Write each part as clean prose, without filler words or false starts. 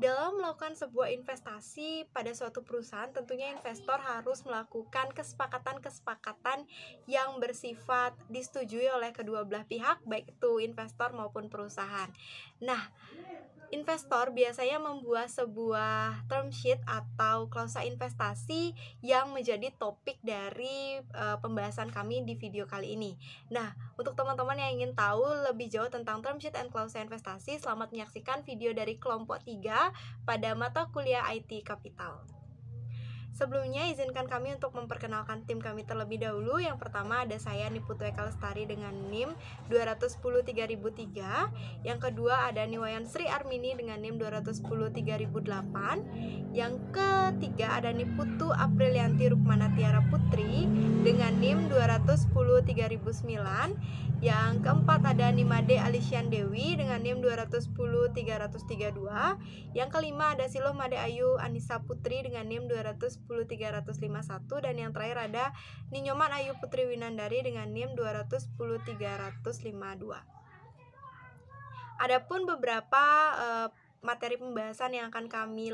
Dalam melakukan sebuah investasi pada suatu perusahaan, tentunya investor harus melakukan kesepakatan-kesepakatan yang bersifat disetujui oleh kedua belah pihak, baik itu investor maupun perusahaan. Nah, investor biasanya membuat sebuah term sheet atau klausa investasi yang menjadi topik dari pembahasan kami di video kali ini. Nah, untuk teman-teman yang ingin tahu lebih jauh tentang term sheet and klausa investasi, selamat menyaksikan video dari kelompok 3 pada mata kuliah IT Capital. Sebelumnya, izinkan kami untuk memperkenalkan tim kami terlebih dahulu. Yang pertama ada saya Niputu Eka Lestari dengan NIM 210.3003. Yang kedua ada Niwayan Sri Armini dengan NIM 210.3008. Yang ketiga ada Niputu Aprilianti Rukmana Tiara Putri dengan NIM 210.3009. Yang keempat ada Nimade Alisian Dewi dengan NIM 210.332. Yang kelima ada Siloh Made Ayu Anissa Putri dengan NIM 210.351. Dan yang terakhir ada Ninyoman Ayu Putri Winandari dengan NIM 210.352. Adapun beberapa materi pembahasan yang akan kami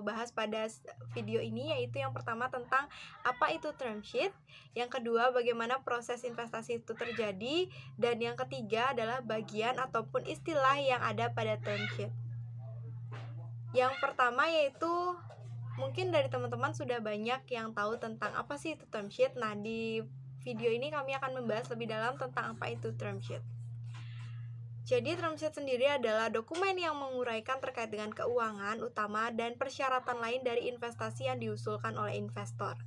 bahas pada video ini, yaitu yang pertama tentang apa itu term sheet, yang kedua bagaimana proses investasi itu terjadi, dan yang ketiga adalah bagian ataupun istilah yang ada pada term sheet. Yang pertama yaitu mungkin dari teman-teman sudah banyak yang tahu tentang apa sih itu term sheet. Nah, di video ini kami akan membahas lebih dalam tentang apa itu term sheet. Jadi term sheet sendiri adalah dokumen yang menguraikan terkait dengan keuangan utama dan persyaratan lain dari investasi yang diusulkan oleh investor.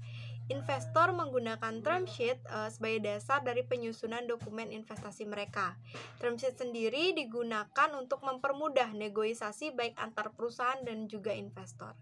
Investor menggunakan term sheet sebagai dasar dari penyusunan dokumen investasi mereka. Term sheet sendiri digunakan untuk mempermudah negosiasi baik antar perusahaan dan juga investor.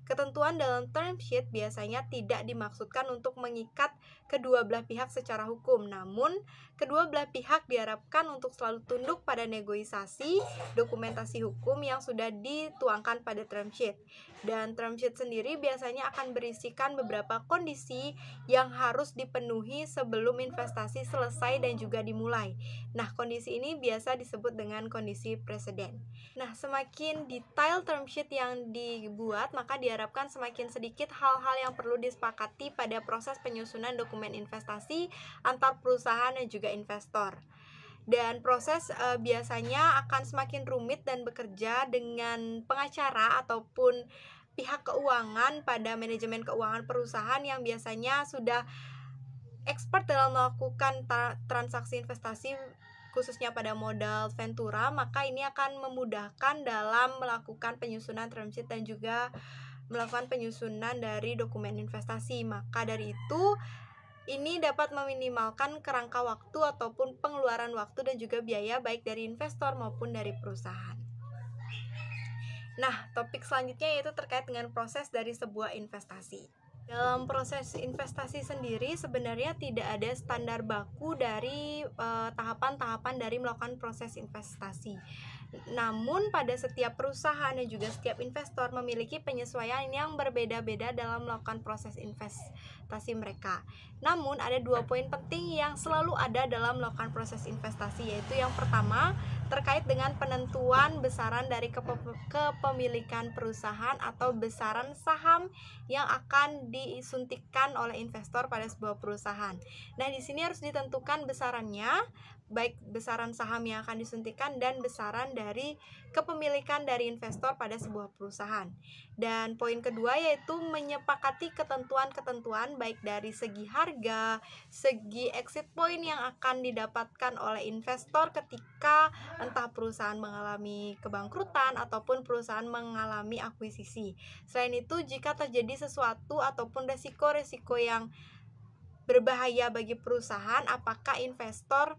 Ketentuan dalam term sheet biasanya tidak dimaksudkan untuk mengikat kedua belah pihak secara hukum, namun kedua belah pihak diharapkan untuk selalu tunduk pada negosiasi dokumentasi hukum yang sudah dituangkan pada term sheet. Dan term sheet sendiri biasanya akan berisikan beberapa kondisi yang harus dipenuhi sebelum investasi selesai dan juga dimulai. Nah, kondisi ini biasa disebut dengan kondisi preseden. Nah, semakin detail term sheet yang dibuat, maka diharapkan semakin sedikit hal-hal yang perlu disepakati pada proses penyusunan dokumen investasi antar perusahaan dan juga investor. Dan proses biasanya akan semakin rumit dan bekerja dengan pengacara ataupun pihak keuangan pada manajemen keuangan perusahaan yang biasanya sudah expert dalam melakukan transaksi investasi khususnya pada modal ventura, maka ini akan memudahkan dalam melakukan penyusunan term sheet dan juga melakukan penyusunan dari dokumen investasi. Maka dari itu ini dapat meminimalkan kerangka waktu ataupun pengeluaran waktu dan juga biaya baik dari investor maupun dari perusahaan. Nah, topik selanjutnya yaitu terkait dengan proses dari sebuah investasi. Dalam proses investasi sendiri sebenarnya tidak ada standar baku dari tahapan-tahapan dari melakukan proses investasi. Namun pada setiap perusahaan dan juga setiap investor memiliki penyesuaian yang berbeda-beda dalam melakukan proses investasi mereka. Namun ada 2 poin penting yang selalu ada dalam melakukan proses investasi, yaitu yang pertama terkait dengan penentuan besaran dari kepemilikan perusahaan atau besaran saham yang akan disuntikkan oleh investor pada sebuah perusahaan. Nah, di sini harus ditentukan besarannya, baik besaran saham yang akan disuntikkan dan besaran dari kepemilikan dari investor pada sebuah perusahaan. Dan poin kedua yaitu menyepakati ketentuan-ketentuan baik dari segi harga, segi exit point yang akan didapatkan oleh investor ketika entah perusahaan mengalami kebangkrutan ataupun perusahaan mengalami akuisisi. Selain itu, jika terjadi sesuatu ataupun resiko-resiko yang berbahaya bagi perusahaan, apakah investor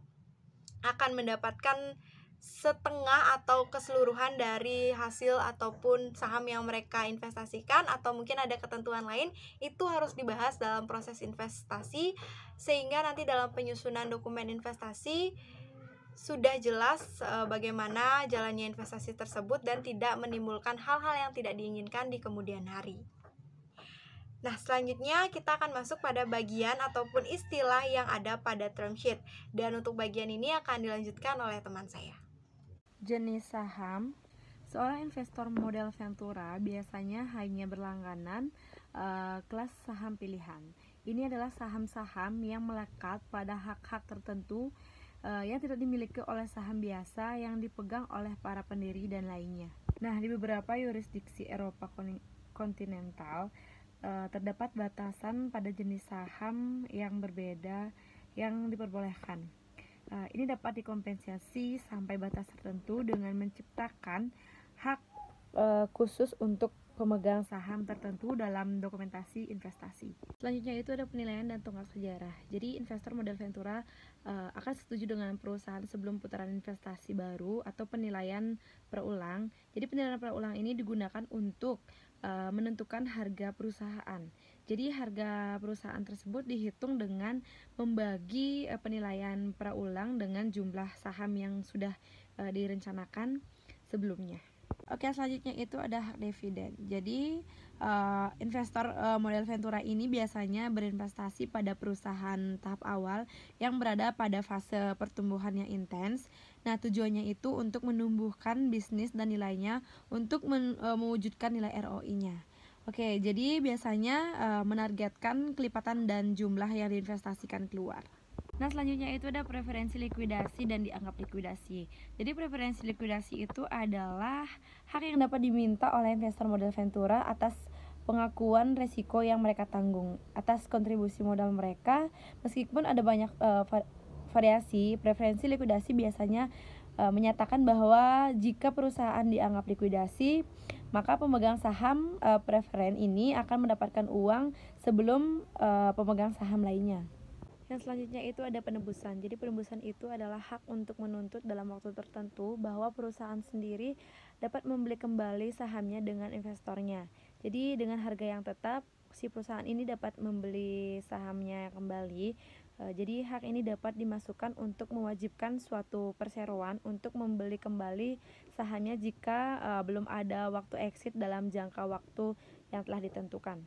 akan mendapatkan setengah atau keseluruhan dari hasil ataupun saham yang mereka investasikan, atau mungkin ada ketentuan lain, itu harus dibahas dalam proses investasi sehingga nanti dalam penyusunan dokumen investasi sudah jelas bagaimana jalannya investasi tersebut dan tidak menimbulkan hal-hal yang tidak diinginkan di kemudian hari. Nah, selanjutnya kita akan masuk pada bagian ataupun istilah yang ada pada term sheet. Dan untuk bagian ini akan dilanjutkan oleh teman saya. Jenis saham. Seorang investor modal Ventura biasanya hanya berlangganan kelas saham pilihan. Ini adalah saham-saham yang melekat pada hak-hak tertentu yang tidak dimiliki oleh saham biasa yang dipegang oleh para pendiri dan lainnya. Nah, di beberapa yurisdiksi Eropa kontinental terdapat batasan pada jenis saham yang berbeda yang diperbolehkan. Ini dapat dikompensasi sampai batas tertentu dengan menciptakan hak khusus untuk pemegang saham tertentu dalam dokumentasi investasi. Selanjutnya itu ada penilaian dan tonggak sejarah. Jadi investor modal Ventura akan setuju dengan perusahaan sebelum putaran investasi baru atau penilaian perulang. Jadi penilaian perulang ini digunakan untuk menentukan harga perusahaan. Jadi harga perusahaan tersebut dihitung dengan membagi penilaian perulang dengan jumlah saham yang sudah direncanakan sebelumnya. Oke, selanjutnya itu ada hak dividen. Jadi investor model Ventura ini biasanya berinvestasi pada perusahaan tahap awal yang berada pada fase pertumbuhan yang intens. Nah, tujuannya itu untuk menumbuhkan bisnis dan nilainya untuk mewujudkan nilai ROI-nya. Oke, jadi biasanya menargetkan kelipatan dan jumlah yang diinvestasikan keluar. Nah, selanjutnya itu ada preferensi likuidasi dan dianggap likuidasi. Jadi preferensi likuidasi itu adalah hak yang dapat diminta oleh investor modal Ventura atas pengakuan resiko yang mereka tanggung atas kontribusi modal mereka. Meskipun ada banyak variasi, preferensi likuidasi biasanya menyatakan bahwa jika perusahaan dianggap likuidasi, maka pemegang saham preferen ini akan mendapatkan uang sebelum pemegang saham lainnya. Yang selanjutnya itu ada penebusan. Jadi penebusan itu adalah hak untuk menuntut dalam waktu tertentu bahwa perusahaan sendiri dapat membeli kembali sahamnya dengan investornya. Jadi dengan harga yang tetap, si perusahaan ini dapat membeli sahamnya kembali. Jadi hak ini dapat dimasukkan untuk mewajibkan suatu perseroan untuk membeli kembali sahamnya jika belum ada waktu exit dalam jangka waktu yang telah ditentukan.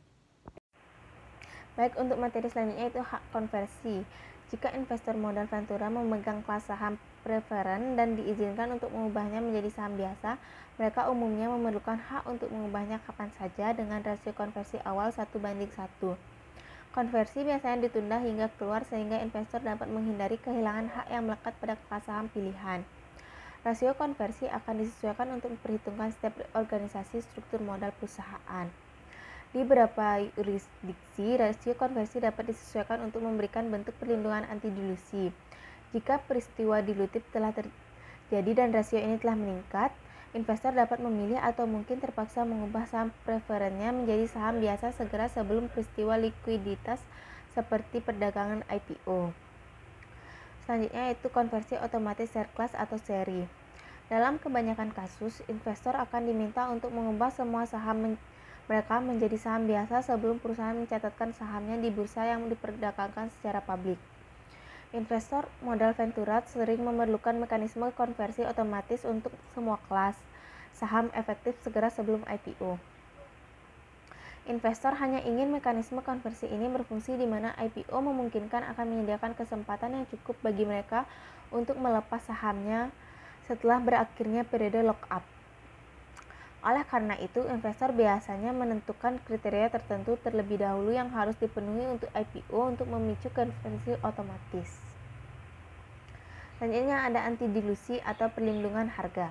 Baik, untuk materi selanjutnya itu hak konversi. Jika investor modal Ventura memegang kelas saham preferen dan diizinkan untuk mengubahnya menjadi saham biasa, mereka umumnya memerlukan hak untuk mengubahnya kapan saja dengan rasio konversi awal 1:1. Konversi biasanya ditunda hingga keluar sehingga investor dapat menghindari kehilangan hak yang melekat pada kelas saham pilihan. Rasio konversi akan disesuaikan untuk memperhitungkan setiap organisasi struktur modal perusahaan. Di beberapa yurisdiksi, rasio konversi dapat disesuaikan untuk memberikan bentuk perlindungan anti-dilusi. Jika peristiwa dilutif telah terjadi dan rasio ini telah meningkat, investor dapat memilih atau mungkin terpaksa mengubah saham preferennya menjadi saham biasa segera sebelum peristiwa likuiditas seperti perdagangan IPO. Selanjutnya itu konversi otomatis share class atau seri. Dalam kebanyakan kasus, investor akan diminta untuk mengubah semua saham mereka menjadi saham biasa sebelum perusahaan mencatatkan sahamnya di bursa yang diperdagangkan secara publik. Investor modal Ventura sering memerlukan mekanisme konversi otomatis untuk semua kelas saham efektif segera sebelum IPO. Investor hanya ingin mekanisme konversi ini berfungsi di mana IPO memungkinkan akan menyediakan kesempatan yang cukup bagi mereka untuk melepas sahamnya setelah berakhirnya periode lock-up. Oleh karena itu, investor biasanya menentukan kriteria tertentu terlebih dahulu yang harus dipenuhi untuk IPO untuk memicu konversi otomatis. Selanjutnya ada anti-dilusi atau perlindungan harga.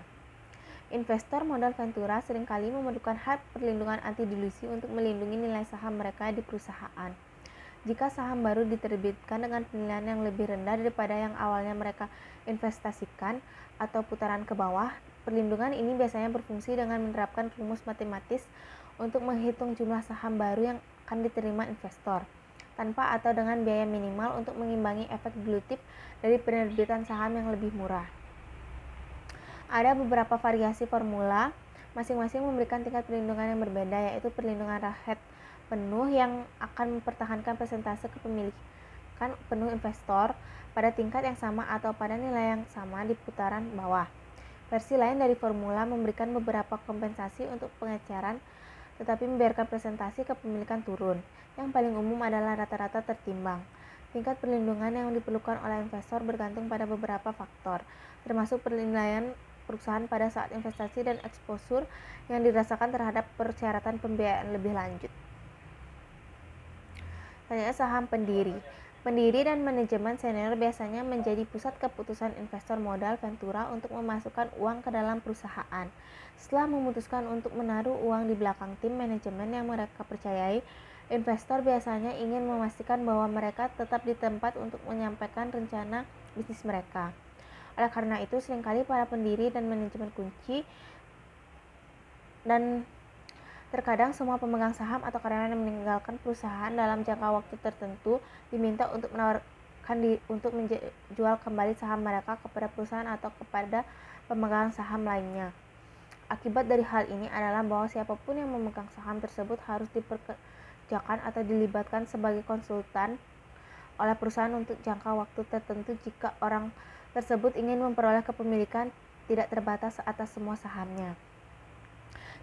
Investor modal Ventura seringkali memerlukan hak perlindungan anti-dilusi untuk melindungi nilai saham mereka di perusahaan. Jika saham baru diterbitkan dengan penilaian yang lebih rendah daripada yang awalnya mereka investasikan atau putaran ke bawah, perlindungan ini biasanya berfungsi dengan menerapkan rumus matematis untuk menghitung jumlah saham baru yang akan diterima investor, tanpa atau dengan biaya minimal untuk mengimbangi efek dilutif dari penerbitan saham yang lebih murah. Ada beberapa variasi formula, masing-masing memberikan tingkat perlindungan yang berbeda, yaitu perlindungan rahet penuh yang akan mempertahankan persentase kepemilikan penuh investor pada tingkat yang sama atau pada nilai yang sama di putaran bawah. Versi lain dari formula memberikan beberapa kompensasi untuk pengecaran, tetapi membiarkan presentasi kepemilikan turun. Yang paling umum adalah rata-rata tertimbang. Tingkat perlindungan yang diperlukan oleh investor bergantung pada beberapa faktor, termasuk penilaian perusahaan pada saat investasi dan eksposur yang dirasakan terhadap persyaratan pembiayaan lebih lanjut. Selanjutnya, saham pendiri. Pendiri dan manajemen senior biasanya menjadi pusat keputusan investor modal ventura untuk memasukkan uang ke dalam perusahaan. Setelah memutuskan untuk menaruh uang di belakang tim manajemen yang mereka percayai, investor biasanya ingin memastikan bahwa mereka tetap di tempat untuk menyampaikan rencana bisnis mereka. Oleh karena itu, seringkali para pendiri dan manajemen kunci dan terkadang semua pemegang saham atau karyawan yang meninggalkan perusahaan dalam jangka waktu tertentu diminta untuk menawarkan untuk menjual kembali saham mereka kepada perusahaan atau kepada pemegang saham lainnya. Akibat dari hal ini adalah bahwa siapapun yang memegang saham tersebut harus dipekerjakan atau dilibatkan sebagai konsultan oleh perusahaan untuk jangka waktu tertentu jika orang tersebut ingin memperoleh kepemilikan tidak terbatas atas semua sahamnya.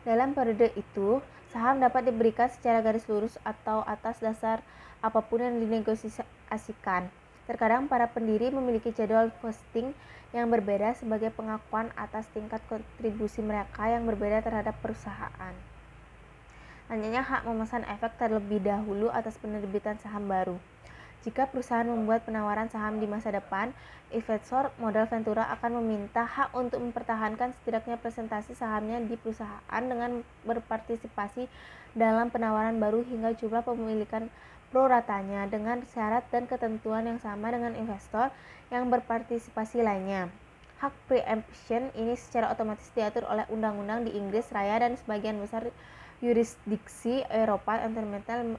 Dalam periode itu, saham dapat diberikan secara garis lurus atau atas dasar apapun yang dinegosiasikan. Terkadang para pendiri memiliki jadwal vesting yang berbeda sebagai pengakuan atas tingkat kontribusi mereka yang berbeda terhadap perusahaan. Selanjutnya, hak memesan efek terlebih dahulu atas penerbitan saham baru. Jika perusahaan membuat penawaran saham di masa depan, investor modal ventura akan meminta hak untuk mempertahankan setidaknya presentasi sahamnya di perusahaan dengan berpartisipasi dalam penawaran baru hingga jumlah pemilikan pro ratanya dengan syarat dan ketentuan yang sama dengan investor yang berpartisipasi lainnya. Hak preemption ini secara otomatis diatur oleh undang-undang di Inggris Raya dan sebagian besar yurisdiksi Eropa kontinental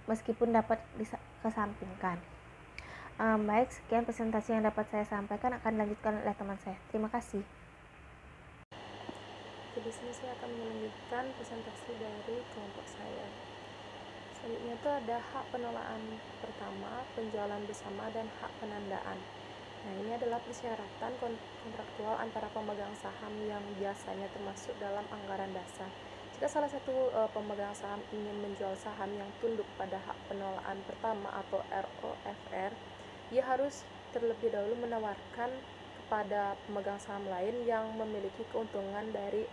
meskipun dapat dikesampingkan. Baik, sekian presentasi yang dapat saya sampaikan, akan dilanjutkan oleh teman saya. Terima kasih. Di sini saya akan melanjutkan presentasi dari kelompok saya. Selanjutnya itu ada hak pengelolaan pertama, penjualan bersama, dan hak penandaan. Nah, ini adalah persyaratan kontraktual antara pemegang saham yang biasanya termasuk dalam anggaran dasar. Jika salah satu pemegang saham ingin menjual saham yang tunduk pada hak pengelolaan pertama atau ROFR, ia harus terlebih dahulu menawarkan kepada pemegang saham lain yang memiliki keuntungan dari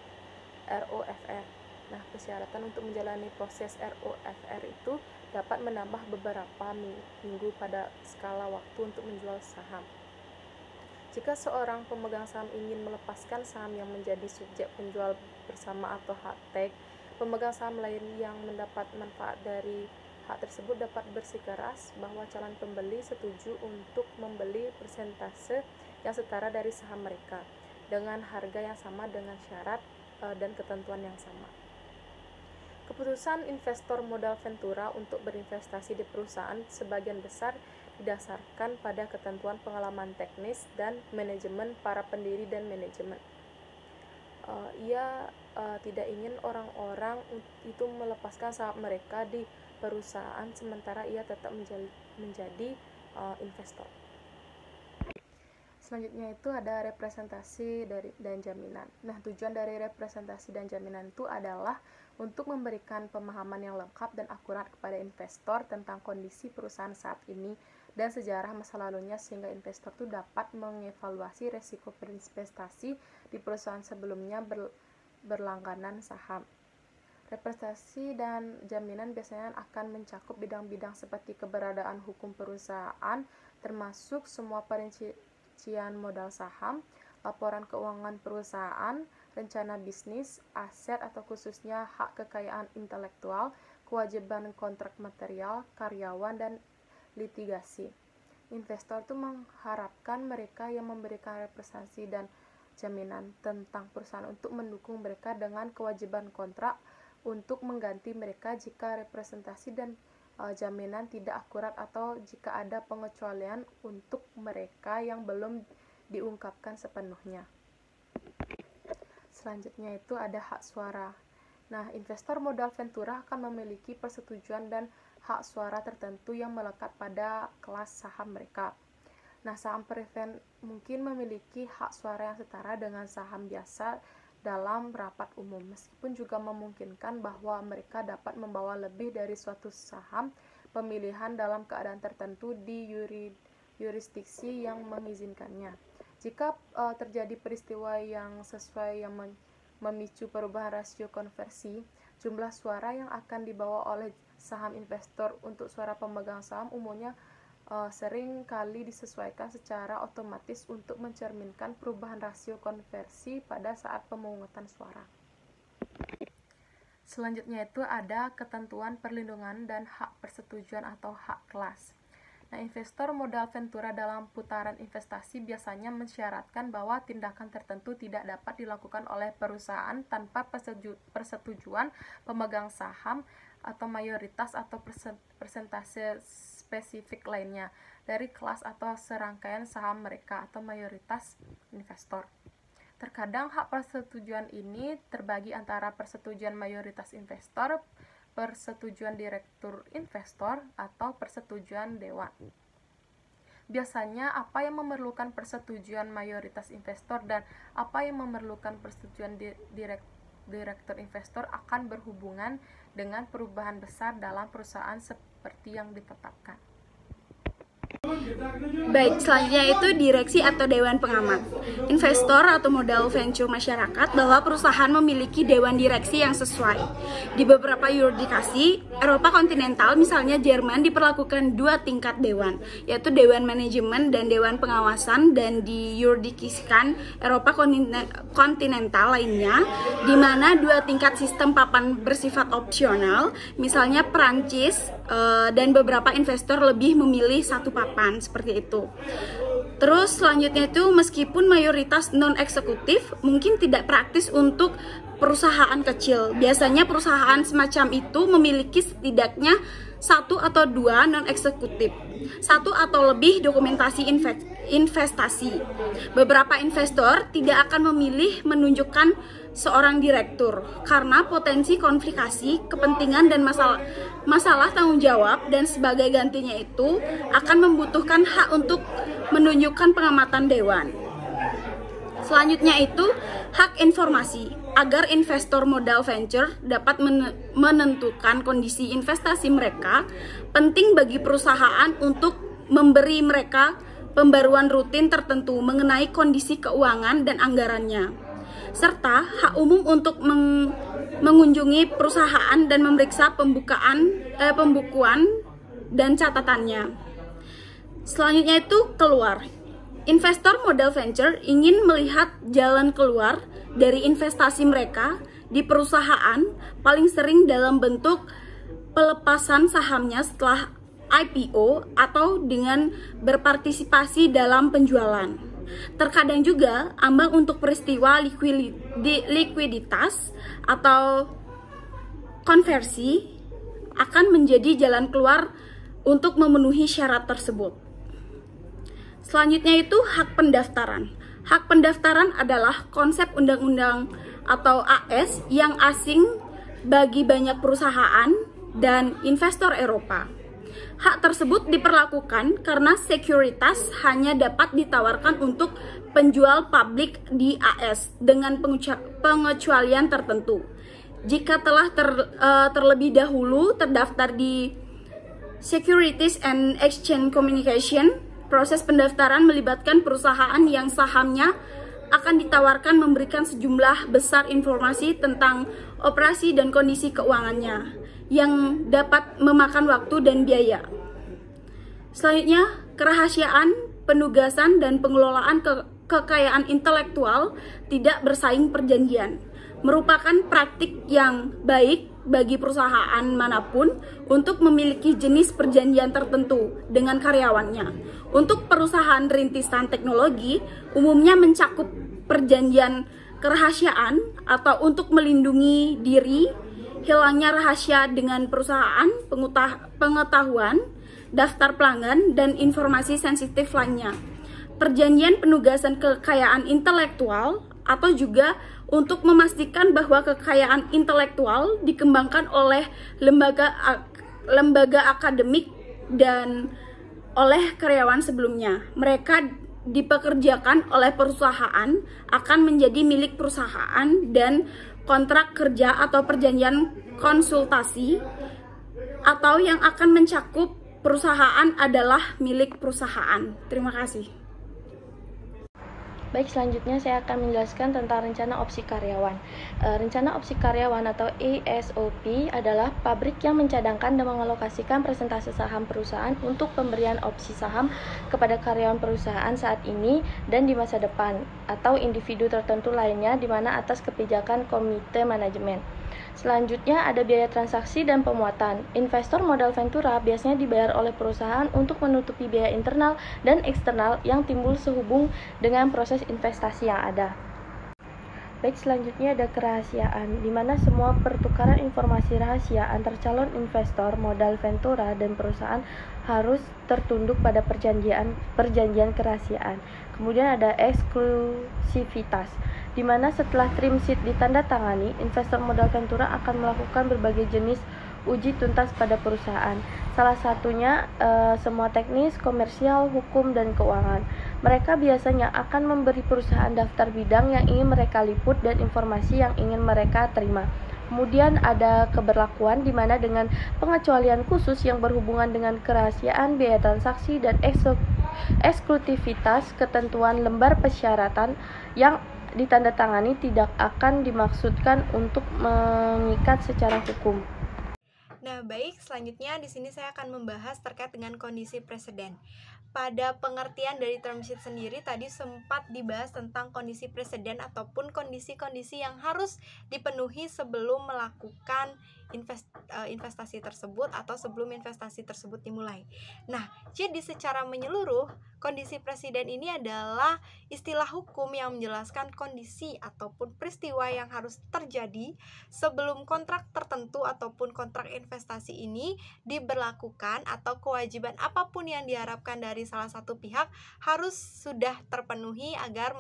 ROFR. Nah, persyaratan untuk menjalani proses ROFR itu dapat menambah beberapa minggu pada skala waktu untuk menjual saham. Jika seorang pemegang saham ingin melepaskan saham yang menjadi subjek penjual bersama atau hak tag, pemegang saham lain yang mendapat manfaat dari hak tersebut dapat bersikeras bahwa calon pembeli setuju untuk membeli persentase yang setara dari saham mereka dengan harga yang sama dengan syarat dan ketentuan yang sama. Keputusan investor modal ventura untuk berinvestasi di perusahaan sebagian besar didasarkan pada ketentuan pengalaman teknis dan manajemen para pendiri dan manajemen. Ia tidak ingin orang-orang itu melepaskan saham mereka di perusahaan sementara ia tetap menjadi investor. Selanjutnya itu ada representasi dan jaminan. Nah, tujuan dari representasi dan jaminan itu adalah untuk memberikan pemahaman yang lengkap dan akurat kepada investor tentang kondisi perusahaan saat ini dan sejarah masa lalunya sehingga investor itu dapat mengevaluasi resiko berinvestasi di perusahaan sebelumnya berlangganan saham. Representasi dan jaminan biasanya akan mencakup bidang-bidang seperti keberadaan hukum perusahaan, termasuk semua perincian modal saham, laporan keuangan perusahaan, rencana bisnis, aset atau khususnya hak kekayaan intelektual, kewajiban kontrak material, karyawan, dan litigasi. Investor itu mengharapkan mereka yang memberikan representasi dan jaminan tentang perusahaan untuk mendukung mereka dengan kewajiban kontrak untuk mengganti mereka jika representasi dan jaminan tidak akurat atau jika ada pengecualian untuk mereka yang belum diungkapkan sepenuhnya. Selanjutnya itu ada hak suara. Nah, investor modal ventura akan memiliki persetujuan dan hak suara tertentu yang melekat pada kelas saham mereka. Nah, saham preferred mungkin memiliki hak suara yang setara dengan saham biasa dalam rapat umum, meskipun juga memungkinkan bahwa mereka dapat membawa lebih dari suatu saham pemilihan dalam keadaan tertentu di yurisdiksi yang mengizinkannya. Jika terjadi peristiwa yang sesuai yang memicu perubahan rasio konversi, jumlah suara yang akan dibawa oleh saham investor untuk suara pemegang saham umumnya sering kali disesuaikan secara otomatis untuk mencerminkan perubahan rasio konversi pada saat pemungutan suara. Selanjutnya itu ada ketentuan perlindungan dan hak persetujuan atau hak kelas. Nah, investor modal ventura dalam putaran investasi biasanya mensyaratkan bahwa tindakan tertentu tidak dapat dilakukan oleh perusahaan tanpa persetujuan pemegang saham atau mayoritas atau persentase spesifik lainnya dari kelas atau serangkaian saham mereka atau mayoritas investor. Terkadang hak persetujuan ini terbagi antara persetujuan mayoritas investor, persetujuan direktur investor, atau persetujuan dewan. Biasanya apa yang memerlukan persetujuan mayoritas investor dan apa yang memerlukan persetujuan direktur investor akan berhubungan dengan perubahan besar dalam perusahaan seperti yang ditetapkan. Baik, selanjutnya itu direksi atau dewan pengamat. Investor atau modal venture masyarakat bahwa perusahaan memiliki dewan direksi yang sesuai. Di beberapa yurisdiksi Eropa kontinental, misalnya Jerman, diperlakukan 2 tingkat dewan, yaitu dewan manajemen dan dewan pengawasan, dan di yurisdiksi Eropa kontinental lainnya, di mana 2 tingkat sistem papan bersifat opsional, misalnya Perancis dan beberapa investor lebih memilih 1 papan seperti itu. Terus selanjutnya itu meskipun mayoritas non-eksekutif mungkin tidak praktis untuk perusahaan kecil. Biasanya perusahaan semacam itu memiliki setidaknya 1 atau 2 non-eksekutif, 1 atau lebih dokumentasi investasi. Beberapa investor tidak akan memilih menunjukkan seorang direktur karena potensi konflikasi kepentingan dan masalah tanggung jawab, dan sebagai gantinya itu akan membutuhkan hak untuk menunjukkan pengamatan dewan. Selanjutnya itu hak informasi. Agar investor modal venture dapat menentukan kondisi investasi mereka, penting bagi perusahaan untuk memberi mereka pembaruan rutin tertentu mengenai kondisi keuangan dan anggarannya, serta hak umum untuk mengunjungi perusahaan dan memeriksa pembukuan dan catatannya. Selanjutnya itu keluar. Investor modal venture ingin melihat jalan keluar dari investasi mereka di perusahaan, paling sering dalam bentuk pelepasan sahamnya setelah IPO atau dengan berpartisipasi dalam penjualan. Terkadang juga ambang untuk peristiwa likuiditas atau konversi akan menjadi jalan keluar untuk memenuhi syarat tersebut. Selanjutnya itu hak pendaftaran. Hak pendaftaran adalah konsep undang-undang atau AS yang asing bagi banyak perusahaan dan investor Eropa. Hak tersebut diperlakukan karena sekuritas hanya dapat ditawarkan untuk penjual publik di AS dengan pengecualian tertentu. Jika telah terlebih dahulu terdaftar di Securities and Exchange Communication, proses pendaftaran melibatkan perusahaan yang sahamnya akan ditawarkan memberikan sejumlah besar informasi tentang operasi dan kondisi keuangannya yang dapat memakan waktu dan biaya. Selanjutnya, kerahasiaan, penugasan, dan pengelolaan kekayaan intelektual tidak bersaing perjanjian merupakan praktik yang baik bagi perusahaan manapun untuk memiliki jenis perjanjian tertentu dengan karyawannya. Untuk perusahaan rintisan teknologi, umumnya mencakup perjanjian kerahasiaan atau untuk melindungi diri, hilangnya rahasia dengan perusahaan, pengetahuan, daftar pelanggan, dan informasi sensitif lainnya. Perjanjian penugasan kekayaan intelektual atau juga untuk memastikan bahwa kekayaan intelektual dikembangkan oleh lembaga akademik dan oleh karyawan sebelumnya. Mereka dipekerjakan oleh perusahaan akan menjadi milik perusahaan, dan kontrak kerja atau perjanjian konsultasi atau yang akan mencakup perusahaan adalah milik perusahaan. Terima kasih. Baik, selanjutnya saya akan menjelaskan tentang rencana opsi karyawan. Rencana opsi karyawan atau ESOP adalah pabrik yang mencadangkan dan mengalokasikan persentase saham perusahaan untuk pemberian opsi saham kepada karyawan perusahaan saat ini dan di masa depan, atau individu tertentu lainnya di mana atas kebijakan komite manajemen. Selanjutnya ada biaya transaksi dan pemuatan. Investor modal ventura biasanya dibayar oleh perusahaan untuk menutupi biaya internal dan eksternal yang timbul sehubung dengan proses investasi yang ada. Baik, selanjutnya ada kerahasiaan, di mana semua pertukaran informasi rahasia antar calon investor modal ventura dan perusahaan harus tertunduk pada perjanjian kerahasiaan. Kemudian ada eksklusivitas, di mana setelah term sheet ditandatangani, investor modal ventura akan melakukan berbagai jenis uji tuntas pada perusahaan. Salah satunya semua teknis, komersial, hukum, dan keuangan. Mereka biasanya akan memberi perusahaan daftar bidang yang ingin mereka liput dan informasi yang ingin mereka terima. Kemudian ada keberlakuan, di mana dengan pengecualian khusus yang berhubungan dengan kerahasiaan, biaya transaksi, dan eksklusivitas, ketentuan lembar persyaratan yang ditandatangani tidak akan dimaksudkan untuk mengikat secara hukum. Nah, baik, selanjutnya di sini saya akan membahas terkait dengan kondisi preseden. Pada pengertian dari term sheet sendiri tadi sempat dibahas tentang kondisi preseden ataupun kondisi-kondisi yang harus dipenuhi sebelum melakukan investasi tersebut atau sebelum investasi tersebut dimulai. Nah, jadi secara menyeluruh, kondisi preseden ini adalah istilah hukum yang menjelaskan kondisi ataupun peristiwa yang harus terjadi sebelum kontrak tertentu ataupun kontrak investasi ini diberlakukan, atau kewajiban apapun yang diharapkan dari salah satu pihak harus sudah terpenuhi agar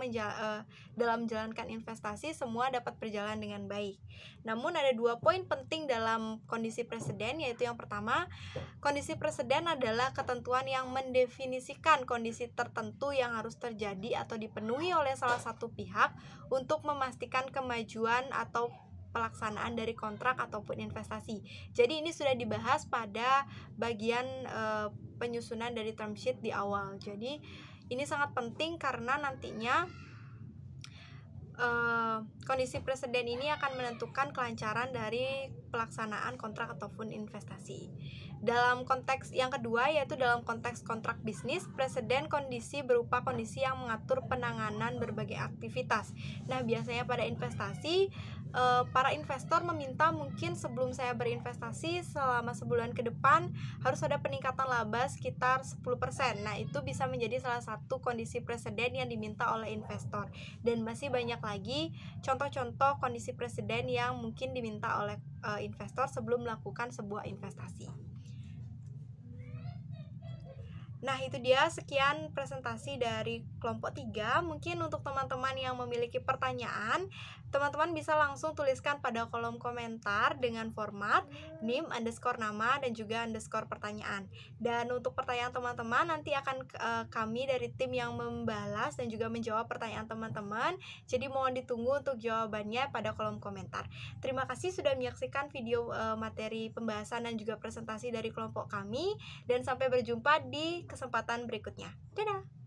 dalam menjalankan investasi semua dapat berjalan dengan baik. Namun ada 2 poin penting dalam kondisi preseden, yaitu yang pertama, kondisi preseden adalah ketentuan yang mendefinisikan kondisi tertentu yang harus terjadi atau dipenuhi oleh salah satu pihak untuk memastikan kemajuan atau pelaksanaan dari kontrak ataupun investasi. Jadi ini sudah dibahas pada bagian penyusunan dari term sheet di awal. Jadi ini sangat penting karena nantinya kondisi preseden ini akan menentukan kelancaran dari pelaksanaan kontrak ataupun investasi. Dalam konteks yang kedua, yaitu dalam konteks kontrak bisnis, preseden kondisi berupa kondisi yang mengatur penanganan berbagai aktivitas. Nah, biasanya pada investasi, para investor meminta mungkin sebelum saya berinvestasi selama sebulan ke depan harus ada peningkatan laba sekitar 10%. Nah, itu bisa menjadi salah satu kondisi preseden yang diminta oleh investor. Dan masih banyak lagi contoh-contoh kondisi preseden yang mungkin diminta oleh investor sebelum melakukan sebuah investasi. Nah, itu dia sekian presentasi dari kelompok 3. Mungkin untuk teman-teman yang memiliki pertanyaan, teman-teman bisa langsung tuliskan pada kolom komentar dengan format NIM _nama dan juga _pertanyaan. Dan untuk pertanyaan teman-teman nanti akan kami dari tim yang membalas dan juga menjawab pertanyaan teman-teman. Jadi mohon ditunggu untuk jawabannya pada kolom komentar. Terima kasih sudah menyaksikan video materi pembahasan dan juga presentasi dari kelompok kami, dan sampai berjumpa di kesempatan berikutnya. Dadah!